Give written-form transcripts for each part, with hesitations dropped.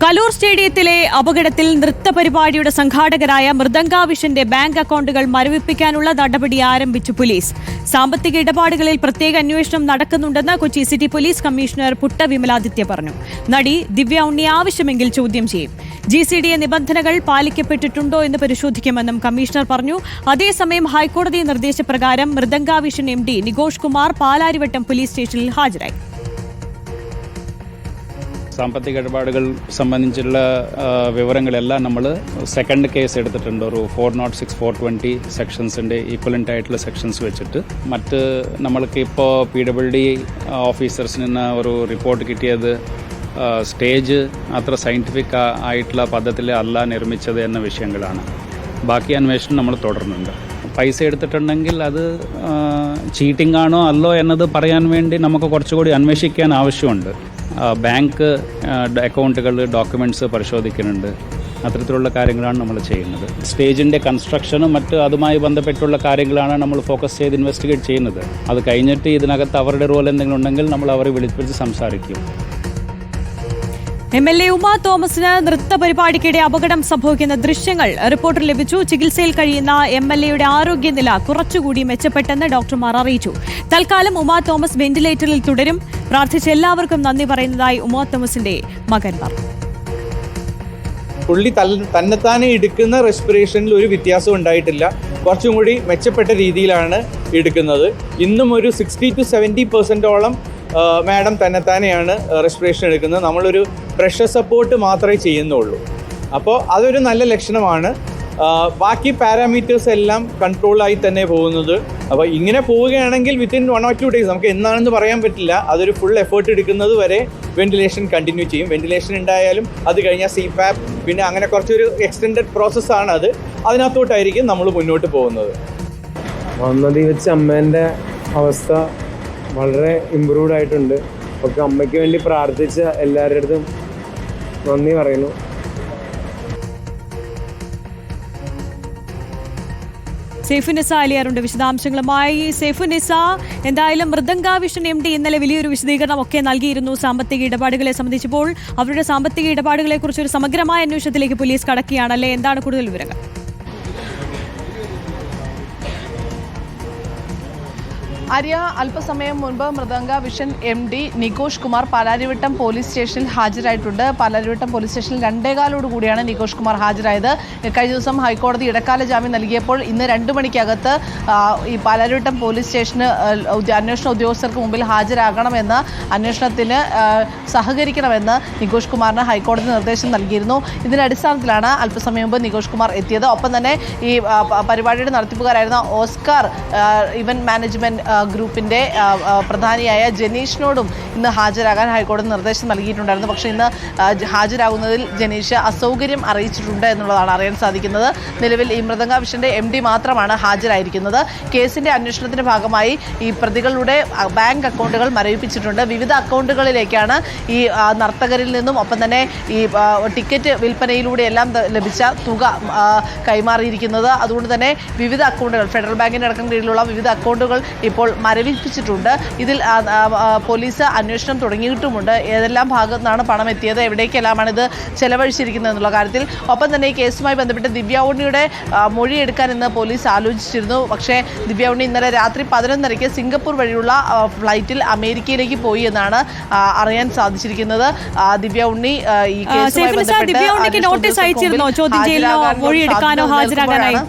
കലൂർ സ്റ്റേഡിയത്തിലെ അപകടത്തിൽ നൃത്തപരിപാടിയുടെ സംഘാടകരായ മൃദംഗാവിഷന്റെ ബാങ്ക് അക്കൗണ്ടുകൾ മരവിപ്പിക്കാനുള്ള നടപടി ആരംഭിച്ചു പോലീസ്. സാമ്പത്തിക ഇടപാടുകളിൽ പ്രത്യേക അന്വേഷണം നടക്കുന്നുണ്ടെന്ന് Kochi city police commissioner Putta Vimaladitya പറഞ്ഞു. നടി ദിവ്യ ഉണ്ണി ആവശ്യമെങ്കിൽ ചോദ്യം ചെയ്യും. GCDA നിബന്ധനകൾ പാലിക്കപ്പെട്ടിട്ടുണ്ടോ എന്ന് പരിശോധിക്കുമെന്നും കമ്മീഷണർ പറഞ്ഞു. അതേസമയം ഹൈക്കോടതി നിർദ്ദേശപ്രകാരം മൃദംഗാവിഷൻ MD നികോഷ് കുമാർ പാലാരിവട്ടം പോലീസ് സ്റ്റേഷനിൽ ഹാജരായി. സാമ്പത്തിക ഇടപാടുകൾ സംബന്ധിച്ചുള്ള വിവരങ്ങളെല്ലാം നമ്മൾ സെക്കൻഡ് കേസ് എടുത്തിട്ടുണ്ട്. ഒരു 406, 420 സെക്ഷൻസിൻ്റെ ഈക്വലൻ്റ് ആയിട്ടുള്ള സെക്ഷൻസ് വെച്ചിട്ട് മറ്റ് നമ്മൾക്ക് ഇപ്പോൾ PWD ഓഫീസേഴ്സിൽ നിന്ന് ഒരു റിപ്പോർട്ട് കിട്ടിയത് സ്റ്റേജ് അത്ര സയൻറ്റിഫിക് ആയിട്ടുള്ള പദ്ധതിയിൽ അല്ല നിർമ്മിച്ചത് എന്ന വിഷയങ്ങളാണ്. ബാക്കി അന്വേഷണം നമ്മൾ തുടരുന്നുണ്ട്. പൈസ എടുത്തിട്ടുണ്ടെങ്കിൽ അത് ചീറ്റിംഗ് ആണോ അല്ലോ എന്നത് പറയാൻ വേണ്ടി നമുക്ക് കുറച്ചുകൂടി അന്വേഷിക്കാൻ ആവശ്യമുണ്ട്. ബാങ്ക് അക്കൗണ്ടുകൾ ഡോക്യുമെൻറ്റ്സ് പരിശോധിക്കുന്നുണ്ട്. അത്തരത്തിലുള്ള കാര്യങ്ങളാണ് നമ്മൾ ചെയ്യുന്നത്. സ്റ്റേജിൻ്റെ കൺസ്ട്രക്ഷനും മറ്റ് അതുമായി ബന്ധപ്പെട്ടുള്ള കാര്യങ്ങളാണ് നമ്മൾ ഫോക്കസ് ചെയ്ത് ഇൻവെസ്റ്റിഗേറ്റ് ചെയ്യുന്നത്. അത് കഴിഞ്ഞിട്ട് ഇതിനകത്ത് അവരുടെ റോൾ എന്തെങ്കിലും ഉണ്ടെങ്കിൽ നമ്മൾ അവരെ വിളിപ്പിച്ച് സംസാരിക്കും. MLA ഉമാ തോമസിന് നൃത്ത പരിപാടിക്കിടെ അപകടം സംഭവിക്കുന്ന ദൃശ്യങ്ങൾ റിപ്പോർട്ടിൽ ലഭിച്ചു. ചികിത്സയിൽ കഴിയുന്ന MLAയുടെ ആരോഗ്യനില കുറച്ചുകൂടി മെച്ചപ്പെട്ടെന്ന് ഡോക്ടർമാർ അറിയിച്ചു. തൽക്കാലം ഉമാ തോമസ് വെന്റിലേറ്ററിൽ തുടരും. പ്രാർത്ഥിച്ച എല്ലാവർക്കും നന്ദി പറയുന്നതായി ഉമാ തോമസിന്റെ മകൻ പറഞ്ഞു. പുള്ളി തന്നെത്താനെ എടുക്കുന്ന റെസ്പിറേഷനിൽ ഒരു വ്യത്യാസം ഉണ്ടായിട്ടില്ല. കുറച്ചും കൂടി മെച്ചപ്പെട്ട രീതിയിലാണ് എടുക്കുന്നത്. ഇന്നും ഒരു 60 to 70% മാഡം തന്നെത്താനെയാണ് റെസ്പിറേഷൻ എടുക്കുന്നത്. നമ്മളൊരു പ്രഷർ സപ്പോർട്ട് മാത്രമേ ചെയ്യുന്നുള്ളൂ. അപ്പോൾ അതൊരു നല്ല ലക്ഷണമാണ്. ബാക്കി പാരാമീറ്റേഴ്സ് എല്ലാം കൺട്രോളായി തന്നെ പോകുന്നത്. അപ്പോൾ ഇങ്ങനെ പോവുകയാണെങ്കിൽ വിത്തിൻ 1 or 2 ഡേയ്സ്, നമുക്ക് എന്നാണെന്ന് പറയാൻ പറ്റില്ല, അതൊരു ഫുൾ എഫേർട്ട് എടുക്കുന്നത് വരെ വെന്റിലേഷൻ കണ്ടിന്യൂ ചെയ്യും. വെന്റിലേഷൻ ഉണ്ടായാലും അത് കഴിഞ്ഞാൽ CPAP, പിന്നെ അങ്ങനെ കുറച്ചൊരു എക്സ്റ്റെൻഡഡ് പ്രോസസ്സാണ് അത്. അതിനകത്തോട്ടായിരിക്കും നമ്മൾ മുന്നോട്ട് പോകുന്നത്. വന്നതി വെച്ച് അമ്മേൻ്റെ അവസ്ഥ വളരെ ഇമ്പ്രൂവ്ഡ് ആയിട്ടുണ്ട്. ഒക്കെ അമ്മയ്ക്ക് വേണ്ടി പ്രാർത്ഥിച്ച എല്ലാവരുടെ അടുത്തും നന്ദി പറയുന്നു. സൈഫുനിസ അലിയാറുണ്ട് വിശദാംശങ്ങളുമായി. സൈഫുനിസ, എന്തായാലും മൃദംഗാവിഷൻ MD ഇന്നലെ വലിയൊരു വിശദീകരണം ഒക്കെ നൽകിയിരുന്നു സാമ്പത്തിക ഇടപാടുകളെ സംബന്ധിച്ചപ്പോൾ. അവരുടെ സാമ്പത്തിക ഇടപാടുകളെ കുറിച്ച് ഒരു സമഗ്രമായ അന്വേഷണത്തിലേക്ക് പോലീസ് കടക്കുകയാണല്ലേ? എന്താണ് കൂടുതൽ വിവരങ്ങൾ? ആര്യ, അല്പസമയം മുൻപ് മൃദംഗാവിഷൻ MD നികോഷ് കുമാർ പാലാരിവട്ടം പോലീസ് സ്റ്റേഷനിൽ ഹാജരായിട്ടുണ്ട്. പാലാരിവട്ടം പോലീസ് സ്റ്റേഷനിൽ 2:15 കൂടിയാണ് നികോഷ് കുമാർ ഹാജരായത്. കഴിഞ്ഞ ദിവസം ഹൈക്കോടതി ഇടക്കാല ജാമ്യം നൽകിയപ്പോൾ ഇന്ന് 2 മണിക്കകത്ത് ഈ പാലാരിവട്ടം പോലീസ് സ്റ്റേഷന് അന്വേഷണ ഉദ്യോഗസ്ഥർക്ക് മുമ്പിൽ ഹാജരാകണമെന്ന്, അന്വേഷണത്തിന് സഹകരിക്കണമെന്ന് നികോഷ് കുമാറിന് ഹൈക്കോടതി നിർദ്ദേശം നൽകിയിരുന്നു. ഇതിന്റെ അടിസ്ഥാനത്തിലാണ് അല്പസമയം മുമ്പ് നികോഷ് കുമാർ എത്തിയത്. ഒപ്പം തന്നെ ഈ പരിപാടിയുടെ നടത്തിപ്പുകാരായിരുന്ന ഓസ്കാർ ഇവന്റ് മാനേജ്മെന്റ് ഗ്രൂപ്പിന്റെ പ്രധാനിയായ ജനീഷിനോടും ഇന്ന് ഹാജരാകാൻ ഹൈക്കോടതി നിർദ്ദേശം നൽകിയിട്ടുണ്ടായിരുന്നു. പക്ഷേ ഇന്ന് ഹാജരാകുന്നതിൽ ജനീഷ് അസൗകര്യം അറിയിച്ചിട്ടുണ്ട് എന്നുള്ളതാണ് അറിയാൻ സാധിക്കുന്നത്. നിലവിൽ ഈ മൃദംഗാവിഷന്റെ MD മാത്രമാണ് ഹാജരായിരിക്കുന്നത്. കേസിന്റെ അന്വേഷണത്തിന്റെ ഭാഗമായി ഈ പ്രതികളുടെ ബാങ്ക് അക്കൗണ്ടുകൾ മരവിപ്പിച്ചിട്ടുണ്ട്. വിവിധ അക്കൗണ്ടുകളിലേക്കാണ് ഈ നർത്തകരിൽ നിന്നും ഒപ്പം തന്നെ ഈ ടിക്കറ്റ് വിൽപ്പനയിലൂടെ എല്ലാം ലഭിച്ച തുക കൈമാറിയിരിക്കുന്നത്. അതുകൊണ്ട് തന്നെ വിവിധ അക്കൗണ്ടുകൾ, ഫെഡറൽ ബാങ്കിന്റെ അടക്കം കീഴിലുള്ള വിവിധ അക്കൗണ്ടുകൾ ഇപ്പോൾ മരവിപ്പിച്ചിട്ടുണ്ട്. ഇതിൽ പോലീസ് അന്വേഷണം തുടങ്ങിയിട്ടുമുണ്ട്. ഏതെല്ലാം ഭാഗത്തു നിന്നാണ് പണം എത്തിയത്, എവിടേക്കെല്ലാമാണ് ഇത് ചെലവഴിച്ചിരിക്കുന്നത് എന്നുള്ള കാര്യത്തിൽ. ഒപ്പം തന്നെ ഈ കേസുമായി ബന്ധപ്പെട്ട് ദിവ്യ ഉണ്ണിയുടെ മൊഴിയെടുക്കാൻ ഇന്ന് പോലീസ് ആലോചിച്ചിരുന്നു. പക്ഷേ ദിവ്യ ഉണ്ണി ഇന്നലെ രാത്രി 11:30 സിംഗപ്പൂർ വഴിയുള്ള ഫ്ലൈറ്റിൽ അമേരിക്കയിലേക്ക് പോയി എന്നാണ് അറിയാൻ സാധിച്ചിരിക്കുന്നത്. ദിവ്യ ഉണ്ണി ഈ കേസുമായി ബന്ധപ്പെട്ട് നോട്ടീസ് അയച്ചിരുന്നോ ചോദ്യം ചെയ്യലോ മൊഴിയെടുക്കാനോ ഹാജരാകാനായി?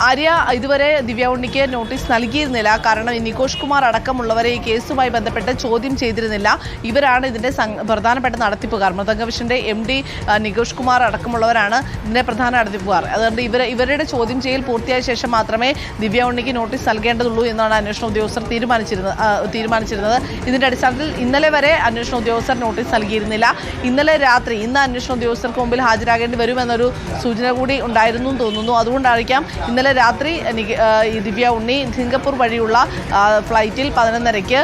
ആര്യ, ഇതുവരെ ദിവ്യ ഉണ്ണിക്ക് നോട്ടീസ് നൽകിയിരുന്നില്ല. കാരണം ഈ നികോഷ് കുമാർ അടക്കമുള്ളവരെ ഈ കേസുമായി ബന്ധപ്പെട്ട് ചോദ്യം ചെയ്തിരുന്നില്ല. ഇവരാണ് ഇതിൻ്റെ പ്രധാനപ്പെട്ട നടത്തിപ്പുകാർ. മൃദംഗാവിഷന്റെ MD നികോഷ് കുമാർ അടക്കമുള്ളവരാണ് ഇതിൻ്റെ പ്രധാന നടത്തിപ്പുകാർ. അതുകൊണ്ട് ഇവരുടെ ചോദ്യം ചെയ്യൽ പൂർത്തിയായ ശേഷം മാത്രമേ ദിവ്യ ഉണ്ണിക്ക് നോട്ടീസ് നൽകേണ്ടതുള്ളൂ എന്നാണ് അന്വേഷണ ഉദ്യോഗസ്ഥർ തീരുമാനിച്ചിരുന്നത്. ഇതിൻ്റെ അടിസ്ഥാനത്തിൽ ഇന്നലെ വരെ അന്വേഷണ ഉദ്യോഗസ്ഥർ നോട്ടീസ് നൽകിയിരുന്നില്ല. ഇന്നലെ രാത്രി ഇന്ന് അന്വേഷണ ഉദ്യോഗസ്ഥർക്ക് മുമ്പിൽ ഹാജരാകേണ്ടി വരുമെന്നൊരു സൂചന കൂടി ഉണ്ടായിരുന്നു എന്ന് തോന്നുന്നു. അതുകൊണ്ടായിരിക്കാം ഇന്നലെ രാത്രി ഈ ദിവ്യ ഉണ്ണി സിംഗപ്പൂർ വഴിയുള്ള ഫ്ലൈറ്റിൽ 11:30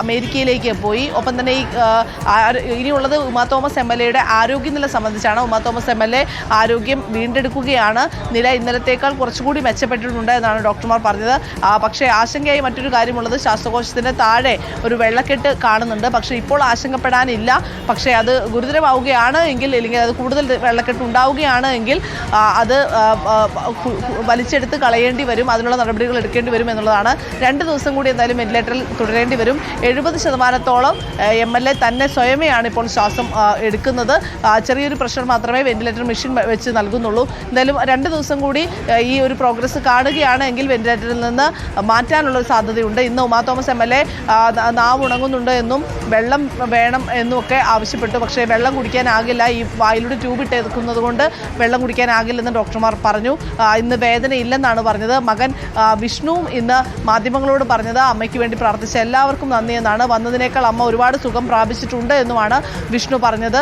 അമേരിക്കയിലേക്ക് പോയി. ഒപ്പം തന്നെ ഇനിയുള്ളത് ഉമാ തോമസ് MLA ആരോഗ്യനില സംബന്ധിച്ചാണ്. ഉമാ തോമസ് MLA ആരോഗ്യം വീണ്ടെടുക്കുകയാണ്. നില ഇന്നലത്തേക്കാൾ കുറച്ചുകൂടി മെച്ചപ്പെട്ടിട്ടുണ്ട് എന്നാണ് ഡോക്ടർമാർ പറഞ്ഞത്. പക്ഷേ ആശങ്കയായി മറ്റൊരു കാര്യമുള്ളത് ശ്വാസകോശത്തിന് താഴെ ഒരു വെള്ളക്കെട്ട് കാണുന്നുണ്ട്. പക്ഷേ ഇപ്പോൾ ആശങ്കപ്പെടാനില്ല. പക്ഷേ അത് ഗുരുതരമാവുകയാണ് എങ്കിൽ, അല്ലെങ്കിൽ അത് കൂടുതൽ വെള്ളക്കെട്ട് ഉണ്ടാവുകയാണ് എങ്കിൽ അത് വലിച്ചെടുത്ത് കളയേണ്ടി വരും. അതിനുള്ള നടപടികൾ എടുക്കേണ്ടി വരും എന്നുള്ളതാണ്. 2 ദിവസം കൂടി എന്തായാലും വെന്റിലേറ്ററിൽ തുടരേണ്ടി വരും. 70% MLA തന്നെ സ്വയമേയാണ് ഇപ്പോൾ ശ്വാസം എടുക്കുന്നത്. ചെറിയൊരു പ്രഷർ മാത്രമേ വെന്റിലേറ്റർ മെഷീൻ വെച്ച് നൽകുന്നുള്ളൂ. എന്തായാലും 2 ദിവസം കൂടി ഈ ഒരു പ്രോഗ്രസ് കാണുകയാണെങ്കിൽ വെന്റിലേറ്ററിൽ നിന്ന് മാറ്റാനുള്ള ഒരു സാധ്യതയുണ്ട്. ഇന്ന് ഉമാ തോമസ് MLA നാവ് ഉണങ്ങുന്നുണ്ട് എന്നും വെള്ളം വേണം എന്നും ഒക്കെ ആവശ്യപ്പെട്ടു. പക്ഷേ വെള്ളം കുടിക്കാനാകില്ല, ഈ വായിലൂടെ ട്യൂബ് ഇട്ടെടുക്കുന്നത് കൊണ്ട് വെള്ളം കുടിക്കാനാകില്ലെന്ന് ഡോക്ടർമാർ പറഞ്ഞു. ഇന്ന് വേദനയില്ലെന്നാണ് പറഞ്ഞത്. മകൻ വിഷ്ണുവും ഇന്ന് മാധ്യമങ്ങളോട് പറഞ്ഞത് അമ്മയ്ക്ക് വേണ്ടി പ്രാർത്ഥിച്ച എല്ലാവർക്കും നന്ദി എന്നാണ്. വന്നതിനേക്കാൾ അമ്മ ഒരുപാട് സുഖം പ്രാപിച്ചിട്ടുണ്ട് എന്നുമാണ് വിഷ്ണു പറഞ്ഞത്.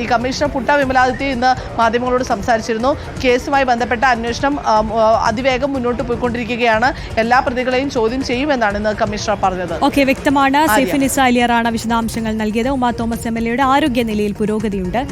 ഈ കമ്മീഷണർ പുട്ട വിമലാദിത്യ ഇന്ന് മാധ്യമങ്ങളോട് സംസാരിച്ചിരുന്നു. കേസുമായി ബന്ധപ്പെട്ട അന്വേഷണം അതിവേഗം മുന്നോട്ട് പോയിക്കൊണ്ടിരിക്കുകയാണ്. എല്ലാ പ്രതികളെയും ചോദ്യം ചെയ്യുമെന്നാണ് ഇന്ന് കമ്മീഷണർ പറഞ്ഞത്. ഓക്കെ, വ്യക്തമാണ്. സൈഫിനിസ അലിയറാണ് വിശദാംശങ്ങൾ നൽകിയത്. ഉമാ തോമസ് MLA ആരോഗ്യനിലയിൽ പുരോഗതിയുണ്ട്.